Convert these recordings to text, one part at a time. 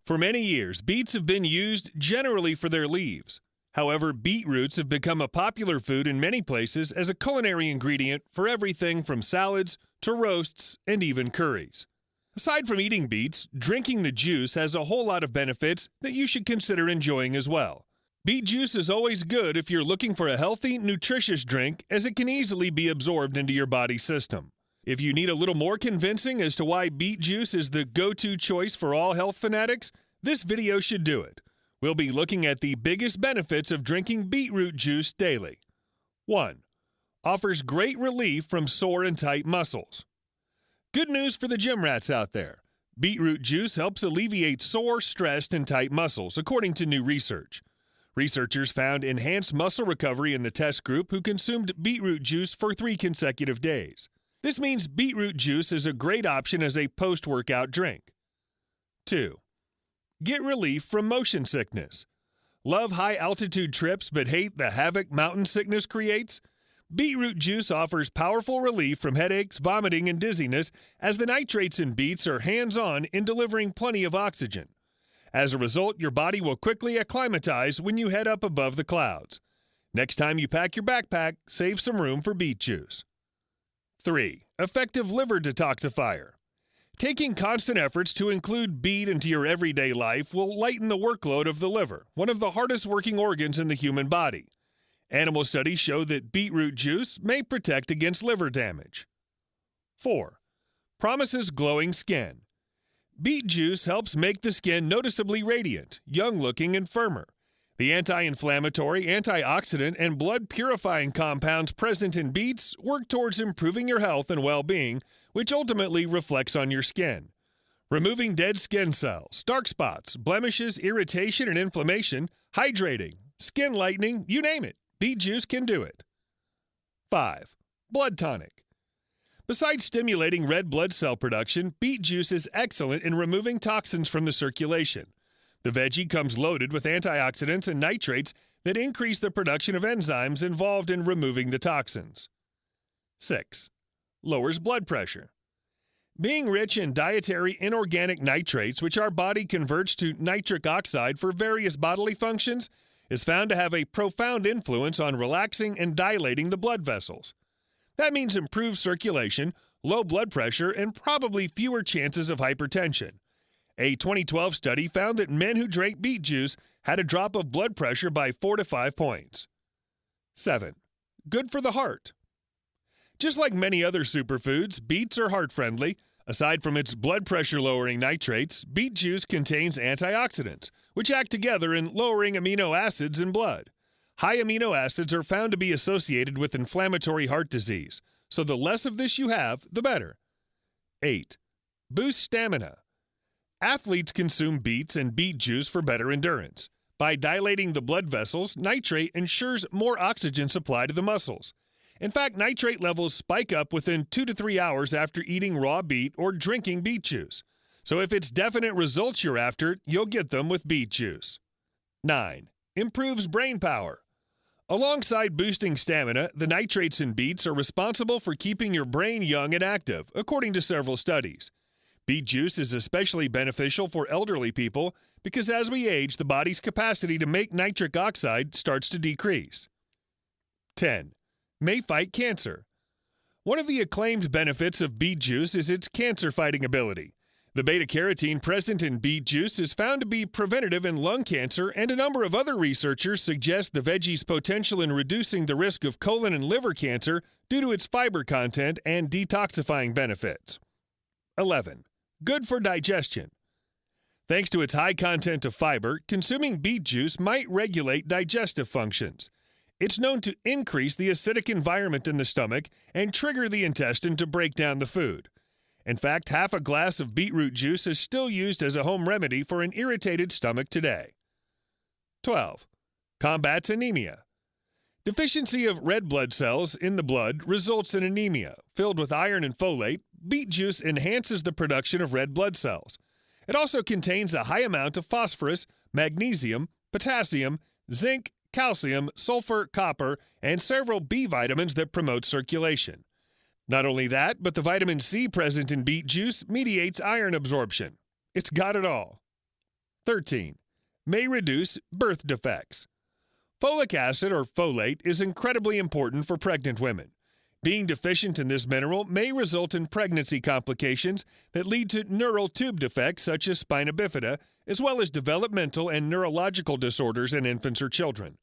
For many years, beets have been used generally for their leaves. However, beetroots have become a popular food in many places as a culinary ingredient for everything from salads to roasts and even curries. Aside from eating beets, drinking the juice has a whole lot of benefits that you should consider enjoying as well. Beet juice is always good if you're looking for a healthy, nutritious drink, as it can easily be absorbed into your body system. If you need a little more convincing as to why beet juice is the go-to choice for all health fanatics, this video should do it. We'll be looking at the biggest benefits of drinking beetroot juice daily. 1. Offers great relief from sore and tight muscles. Good news for the gym rats out there. Beetroot juice helps alleviate sore, stressed, and tight muscles, according to new research. Researchers found enhanced muscle recovery in the test group who consumed beetroot juice for 3 consecutive days. This means beetroot juice is a great option as a post-workout drink. 2. Get relief from motion sickness. Love high-altitude trips but hate the havoc mountain sickness creates? Beetroot juice offers powerful relief from headaches, vomiting, and dizziness, as the nitrates in beets are hands-on in delivering plenty of oxygen. As a result, your body will quickly acclimatize when you head up above the clouds. Next time you pack your backpack, save some room for beet juice. 3. Effective liver detoxifier. Taking constant efforts to include beet into your everyday life will lighten the workload of the liver, one of the hardest working organs in the human body. Animal studies show that beetroot juice may protect against liver damage. 4. Promises glowing skin. Beet juice helps make the skin noticeably radiant, young-looking, and firmer. The anti-inflammatory, antioxidant, and blood-purifying compounds present in beets work towards improving your health and well-being, which ultimately reflects on your skin. Removing dead skin cells, dark spots, blemishes, irritation, and inflammation, hydrating, skin lightening, you name it, beet juice can do it. 5. Blood tonic. Besides stimulating red blood cell production, beet juice is excellent in removing toxins from the circulation. The veggie comes loaded with antioxidants and nitrates that increase the production of enzymes involved in removing the toxins. 6. Lowers blood pressure. Being rich in dietary inorganic nitrates, which our body converts to nitric oxide for various bodily functions, is found to have a profound influence on relaxing and dilating the blood vessels. That means improved circulation, low blood pressure, and probably fewer chances of hypertension. A 2012 study found that men who drank beet juice had a drop of blood pressure by 4 to 5 points. 7. Good for the heart. Just like many other superfoods, beets are heart-friendly. Aside from its blood pressure-lowering nitrates, beet juice contains antioxidants, which act together in lowering amino acids in blood. High amino acids are found to be associated with inflammatory heart disease, so the less of this you have, the better. 8. Boost stamina. Athletes consume beets and beet juice for better endurance. By dilating the blood vessels, nitrate ensures more oxygen supply to the muscles. In fact, nitrate levels spike up within 2 to 3 hours after eating raw beet or drinking beet juice. So if it's definite results you're after, you'll get them with beet juice. 9. Improves brain power. Alongside boosting stamina, the nitrates in beets are responsible for keeping your brain young and active, according to several studies. Beet juice is especially beneficial for elderly people because as we age, the body's capacity to make nitric oxide starts to decrease. 10. May fight cancer. One of the acclaimed benefits of beet juice is its cancer-fighting ability. The beta-carotene present in beet juice is found to be preventative in lung cancer, and a number of other researchers suggest the veggie's potential in reducing the risk of colon and liver cancer due to its fiber content and detoxifying benefits. 11. Good for digestion. Thanks to its high content of fiber, consuming beet juice might regulate digestive functions. It's known to increase the acidic environment in the stomach and trigger the intestine to break down the food. In fact, half a glass of beetroot juice is still used as a home remedy for an irritated stomach today. 12. Combats anemia. Deficiency of red blood cells in the blood results in anemia. Filled with iron and folate, beet juice enhances the production of red blood cells. It also contains a high amount of phosphorus, magnesium, potassium, zinc, calcium, sulfur, copper, and several B vitamins that promote circulation. Not only that, but the vitamin C present in beet juice mediates iron absorption. It's got it all. 13. May reduce birth defects. Folic acid or folate is incredibly important for pregnant women. Being deficient in this mineral may result in pregnancy complications that lead to neural tube defects such as spina bifida, as well as developmental and neurological disorders in infants or children.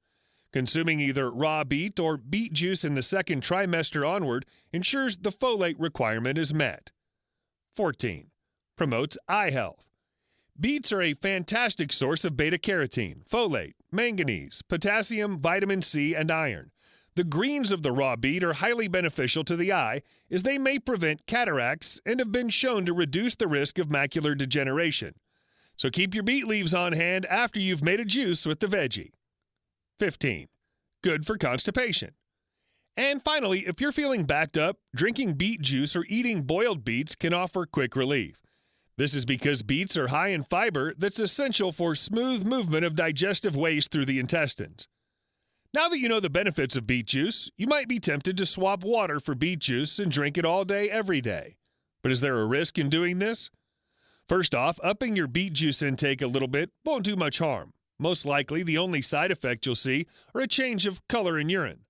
Consuming either raw beet or beet juice in the second trimester onward ensures the folate requirement is met. 14. Promotes eye health. Beets are a fantastic source of beta-carotene, folate, manganese, potassium, vitamin C, and iron. The greens of the raw beet are highly beneficial to the eye as they may prevent cataracts and have been shown to reduce the risk of macular degeneration. So keep your beet leaves on hand after you've made a juice with the veggie. 15. Good for constipation. And finally, if you're feeling backed up, drinking beet juice or eating boiled beets can offer quick relief. This is because beets are high in fiber that's essential for smooth movement of digestive waste through the intestines. Now that you know the benefits of beet juice, you might be tempted to swap water for beet juice and drink it all day, every day. But is there a risk in doing this? First off, upping your beet juice intake a little bit won't do much harm. Most likely, the only side effect you'll see are a change of color in urine,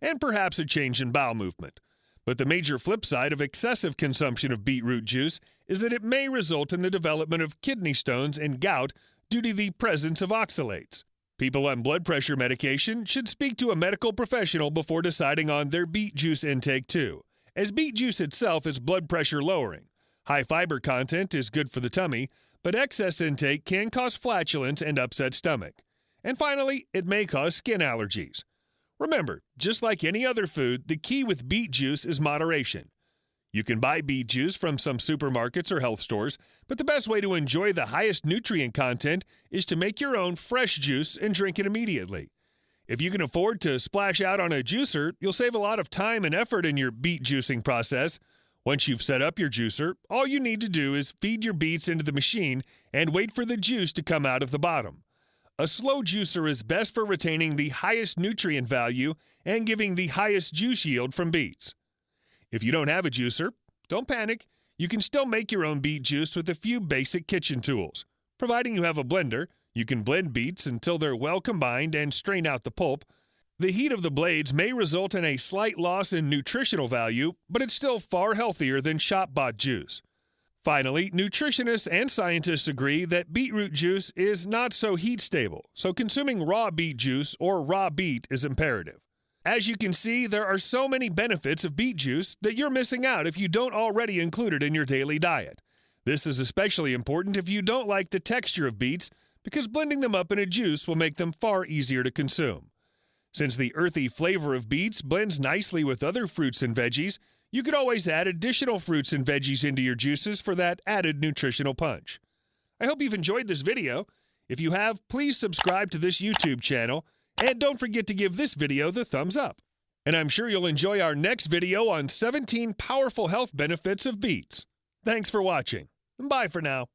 and perhaps a change in bowel movement. But the major flip side of excessive consumption of beetroot juice is that it may result in the development of kidney stones and gout due to the presence of oxalates. People on blood pressure medication should speak to a medical professional before deciding on their beet juice intake too, as beet juice itself is blood pressure lowering. High fiber content is good for the tummy, but excess intake can cause flatulence and upset stomach. And finally, it may cause skin allergies. Remember, just like any other food, the key with beet juice is moderation. You can buy beet juice from some supermarkets or health stores, but the best way to enjoy the highest nutrient content is to make your own fresh juice and drink it immediately. If you can afford to splash out on a juicer, you'll save a lot of time and effort in your beet juicing process. Once you've set up your juicer, all you need to do is feed your beets into the machine and wait for the juice to come out of the bottom. A slow juicer is best for retaining the highest nutrient value and giving the highest juice yield from beets. If you don't have a juicer, don't panic. You can still make your own beet juice with a few basic kitchen tools. Providing you have a blender, you can blend beets until they're well combined and strain out the pulp. The heat of the blades may result in a slight loss in nutritional value, but it's still far healthier than shop-bought juice. Finally, nutritionists and scientists agree that beetroot juice is not so heat stable, so consuming raw beet juice or raw beet is imperative. As you can see, there are so many benefits of beet juice that you're missing out if you don't already include it in your daily diet. This is especially important if you don't like the texture of beets, because blending them up in a juice will make them far easier to consume. Since the earthy flavor of beets blends nicely with other fruits and veggies, you could always add additional fruits and veggies into your juices for that added nutritional punch. I hope you've enjoyed this video. If you have, please subscribe to this YouTube channel, and don't forget to give this video the thumbs up. And I'm sure you'll enjoy our next video on 17 powerful health benefits of beets. Thanks for watching. Bye for now.